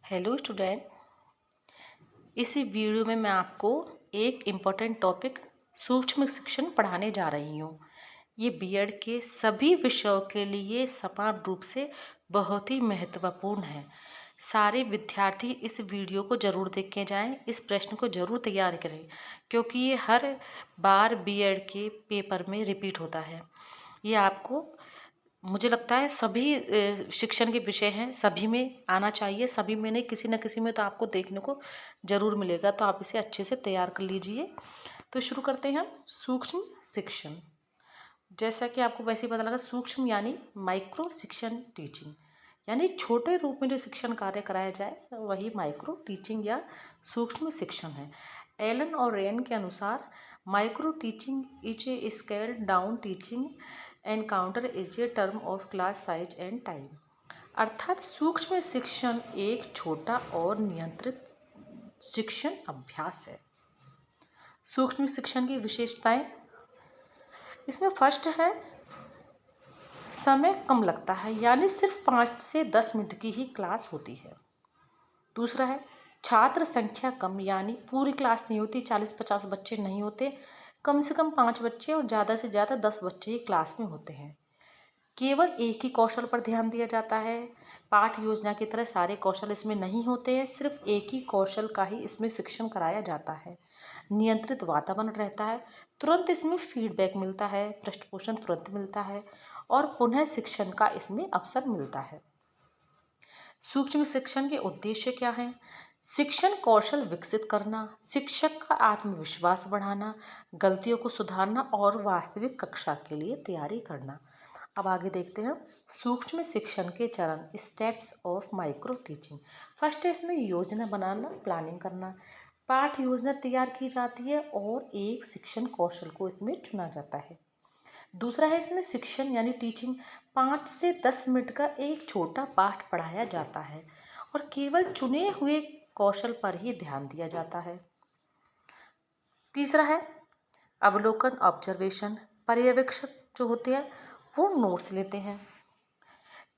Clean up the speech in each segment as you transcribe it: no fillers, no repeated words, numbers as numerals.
Hello student. इस video में मैं आपको एक इम्पोर्टेंट टॉपिक सूक्ष्म शिक्षण पढ़ाने जा रही हूँ। ये बीएड के सभी विषयों के लिए समान रूप से बहुत ही महत्वपूर्ण है। सारे विद्यार्थी इस वीडियो को ज़रूर देख के जाएं, इस प्रश्न को ज़रूर तैयार करें क्योंकि ये हर बार बीएड के पेपर में रिपीट होता है। ये आपको मुझे लगता है सभी शिक्षण के विषय हैं, सभी में आना चाहिए, सभी में नहीं किसी न किसी में तो आपको देखने को ज़रूर मिलेगा, तो आप इसे अच्छे से तैयार कर लीजिए। तो शुरू करते हैं हम सूक्ष्म शिक्षण। जैसा कि आपको वैसे ही पता लगा, सूक्ष्म यानी माइक्रो शिक्षण टीचिंग, यानी छोटे रूप में जो शिक्षण कार्य कराया जाए वही माइक्रो टीचिंग या सूक्ष्म शिक्षण है। एलन और रेन के अनुसार micro teaching is a scaled down teaching encounter is a term of class size and time. अर्थात सूक्ष्म शिक्षण एक छोटा और नियंत्रित शिक्षण अभ्यास है। सूक्ष्म शिक्षण की विशेषताएं, इसमें फर्स्ट है समय कम लगता है, यानी सिर्फ 5 से 10 मिनट की ही क्लास होती है। दूसरा है छात्र संख्या कम, यानी पूरी क्लास नहीं होती, 40-50 बच्चे नहीं होते, कम से कम 5 बच्चे और ज़्यादा से ज़्यादा 10 बच्चे ही क्लास में होते हैं। केवल एक ही कौशल पर ध्यान दिया जाता है। पाठ योजना की तरह सारे कौशल इसमें नहीं होते हैं, सिर्फ एक ही कौशल का ही इसमें शिक्षण कराया जाता है। नियंत्रित वातावरण रहता है, तुरंत इसमें फीडबैक मिलता है, पृष्ठपोषण तुरंत मिलता है और पुनः शिक्षण का इसमें अवसर मिलता है। सूक्ष्म शिक्षण के उद्देश्य क्या हैं? शिक्षण कौशल विकसित करना, शिक्षक का आत्मविश्वास बढ़ाना, गलतियों को सुधारना और वास्तविक कक्षा के लिए तैयारी करना। अब आगे देखते हैं सूक्ष्म शिक्षण के चरण, steps of micro teaching. First है इसमें योजना बनाना, प्लानिंग करना। पाठ योजना तैयार की जाती है और एक शिक्षण कौशल को इसमें चुना जाता है। दूसरा है इसमें शिक्षण यानी टीचिंग, 5 से 10 मिनट का एक छोटा पाठ पढ़ाया जाता है और केवल चुने हुए कौशल पर ही ध्यान दिया जाता है। तीसरा है अवलोकन, ऑब्जर्वेशन, पर्यवेक्षक जो होते हैं वो नोट्स लेते हैं।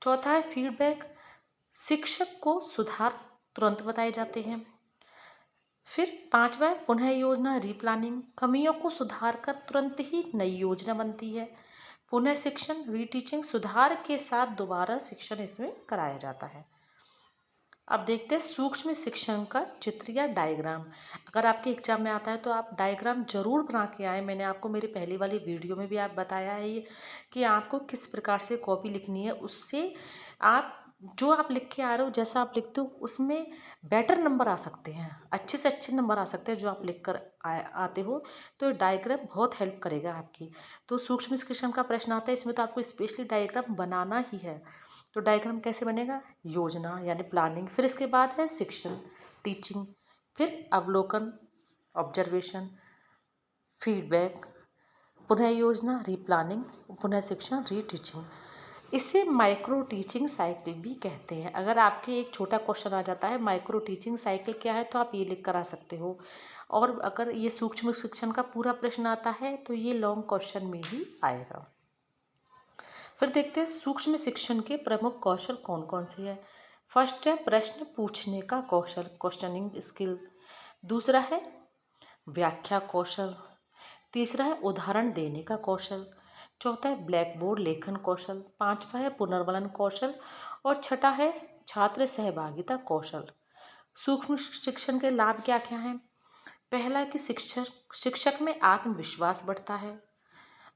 चौथा है फीडबैक, शिक्षक को सुधार तुरंत बताए जाते हैं। फिर पांचवा है पुनः योजना, रीप्लानिंग, कमियों को सुधार कर तुरंत ही नई योजना बनती है। पुनः शिक्षण, रीटीचिंग, सुधार के साथ दोबारा शिक्षण इसमें कराया जाता है। अब देखते हैं सूक्ष्म शिक्षण का चित्र या डायग्राम। अगर आपके एग्जाम में आता है तो आप डायग्राम जरूर बना के आए। मैंने आपको मेरी पहली वाली वीडियो में भी आप बताया है ये कि आपको किस प्रकार से कॉपी लिखनी है, उससे आप जो आप लिख के आ रहे हो, जैसा आप लिखते हो उसमें बेटर नंबर आ सकते हैं, अच्छे से अच्छे नंबर आ सकते हैं जो आप लिख कर आते हो। तो डायग्राम बहुत हेल्प करेगा आपकी। तो सूक्ष्म शिक्षण का प्रश्न आता है, इसमें तो आपको स्पेशली डायग्राम बनाना ही है। तो डायग्राम कैसे बनेगा? योजना यानी प्लानिंग, फिर इसके बाद है शिक्षण, टीचिंग, फिर अवलोकन, ऑब्जर्वेशन, फीडबैक, पुनः योजना, रीप्लानिंग, पुनः शिक्षण, रीटीचिंग। इसे माइक्रो टीचिंग साइकिल भी कहते हैं। अगर आपके एक छोटा क्वेश्चन आ जाता है माइक्रो टीचिंग साइकिल क्या है, तो आप ये लिख कर आ सकते हो। और अगर ये सूक्ष्म शिक्षण का पूरा प्रश्न आता है तो ये लॉन्ग क्वेश्चन में ही आएगा। फिर देखते हैं सूक्ष्म शिक्षण के प्रमुख कौशल कौन कौन से हैं। फर्स्ट है प्रश्न पूछने का कौशल, क्वेश्चनिंग स्किल। दूसरा है व्याख्या कौशल। तीसरा है उदाहरण देने का कौशल। चौथा है ब्लैक बोर्ड लेखन कौशल। पांचवा है पुनर्वलन कौशल और छठा है छात्र सहभागिता कौशल। सूक्ष्म शिक्षण के लाभ क्या क्या हैं? पहला है कि शिक्षक में आत्मविश्वास बढ़ता है।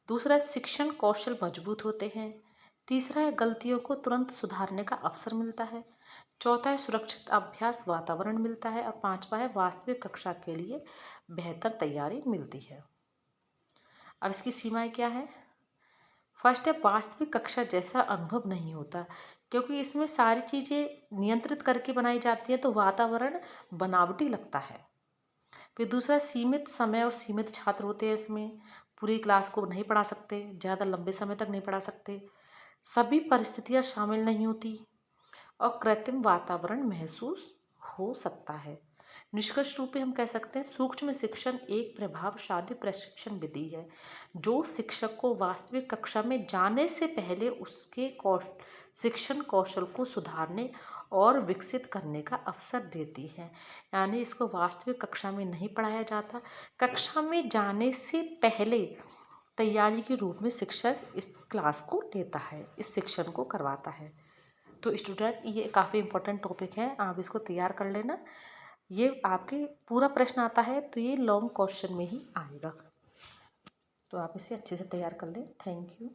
दूसरा, शिक्षण कौशल मजबूत होते हैं। तीसरा है गलतियों को तुरंत सुधारने का अवसर मिलता है। चौथा है सुरक्षित अभ्यास वातावरण मिलता है और पांचवा है वास्तविक कक्षा के लिए बेहतर तैयारी मिलती है। अब इसकी सीमाएं क्या है? फर्स्ट है वास्तविक कक्षा जैसा अनुभव नहीं होता, क्योंकि इसमें सारी चीज़ें नियंत्रित करके बनाई जाती है तो वातावरण बनावटी लगता है। फिर दूसरा, सीमित समय और सीमित छात्र होते हैं इसमें, पूरी क्लास को नहीं पढ़ा सकते, ज़्यादा लंबे समय तक नहीं पढ़ा सकते, सभी परिस्थितियाँ शामिल नहीं होती और कृत्रिम वातावरण महसूस हो सकता है। निष्कर्ष रूप में हम कह सकते हैं सूक्ष्म शिक्षण एक प्रभावशाली प्रशिक्षण विधि है जो शिक्षक को वास्तविक कक्षा में जाने से पहले उसके शिक्षण कौशल को सुधारने और विकसित करने का अवसर देती है। यानी इसको वास्तविक कक्षा में नहीं पढ़ाया जाता, कक्षा में जाने से पहले तैयारी के रूप में शिक्षक इस क्लास को लेता है, इस शिक्षण को करवाता है। तो स्टूडेंट, ये काफ़ी इम्पोर्टेंट टॉपिक है, आप इसको तैयार कर लेना। ये आपके पूरा प्रश्न आता है तो ये लॉन्ग क्वेश्चन में ही आएगा, तो आप इसे अच्छे से तैयार कर लें। Thank you.